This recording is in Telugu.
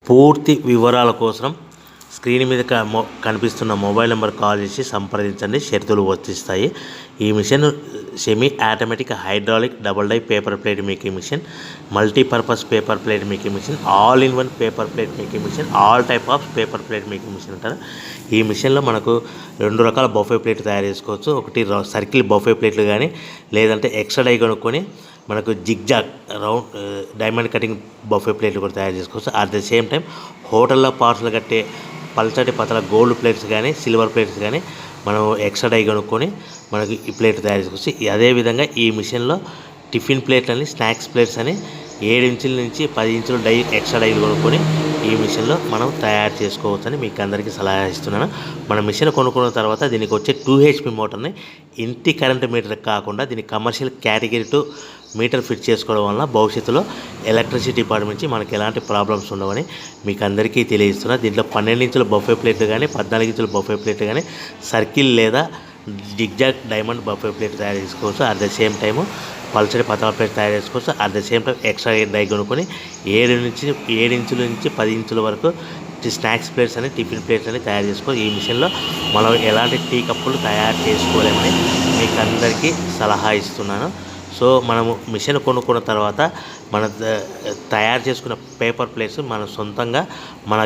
పూర్తి వివరాల కోసం స్క్రీన్ మీద కనిపిస్తున్న మొబైల్ నెంబర్ కాల్ చేసి సంప్రదించండి. షరతులు వర్తిస్తాయి. ఈ machine semi automatic hydraulic double die paper plate making machine, multipurpose paper plate making machine, all in one paper plate making machine, all type of paper plate making machine అంటారు. ఈ మిషన్లో మనకు 2 రకాల బఫే ప్లేట్ తయారు చేసుకోవచ్చు. ఒకటి సర్కిల్ బఫే ప్లేట్లు కానీ, లేదంటే ఎక్స్ట్రా డై కొనుక్కొని మనకు zigzag round diamond cutting buffet ప్లేట్లు కూడా తయారు చేసుకోవచ్చు. అట్ ద సేమ్ టైం హోటల్లో పార్సల్ కట్టే పల్చటి పతల గోల్డ్ ప్లేట్స్ కానీ, సిల్వర్ ప్లేట్స్ కానీ మనం ఎక్స్ట్రా డై కొనుక్కొని మనకి ఈ ప్లేట్ తయారు చేసుకోవచ్చు. అదేవిధంగా ఈ మిషన్లో టిఫిన్ ప్లేట్లు అని, స్నాక్స్ ప్లేట్స్ అని 7 ఇంచుల నుంచి 10 ఇంచుల డై ఎక్స్ట్రా డైలు కొనుక్కొని ఈ మిషన్లో మనం తయారు చేసుకోవచ్చని మీకు అందరికీ సలహా ఇస్తున్నాను. మన మిషన్ కొనుక్కున్న తర్వాత దీనికి వచ్చే 2 HP మోటార్ని ఇంటి కరెంట్ మీటర్ కాకుండా దీనికి కమర్షియల్ కేటగిరీ 2 మీటర్ ఫిట్ చేసుకోవడం వల్ల భవిష్యత్తులో ఎలక్ట్రిసిటీ డిపార్ట్మెంట్ నుంచి మనకి ఎలాంటి ప్రాబ్లమ్స్ ఉండవని మీకు అందరికీ తెలియజేస్తున్నా. దీంట్లో 12 ఇంచుల బఫే ప్లేట్లు కానీ, 14 ఇంచుల బఫే ప్లేట్లు కానీ, సర్కిల్ లేదా జిగ్జాగ్ డైమండ్ బఫే ప్లేట్ తయారు చేసుకోవచ్చు. అట్ ద సేమ్ టైము పల్చడి పతల ప్లేట్ తయారు చేసుకోవచ్చు. At the same time extra die కొనుక్కొని 7 ఇంచుల నుంచి 10 ఇంచుల వరకు స్నాక్స్ ప్లేట్స్ అని, టిఫిన్ ప్లేట్స్ అని తయారు చేసుకోవచ్చు. ఈ మిషన్లో మనం ఎలాంటి టీ కప్పులు తయారు చేసుకోలేమని మీకు అందరికీ సలహా ఇస్తున్నాను. సో మనము మిషన్ కొనుక్కున్న తర్వాత మన తయారు చేసుకున్న పేపర్ ప్లేట్స్ మన సొంతంగా మన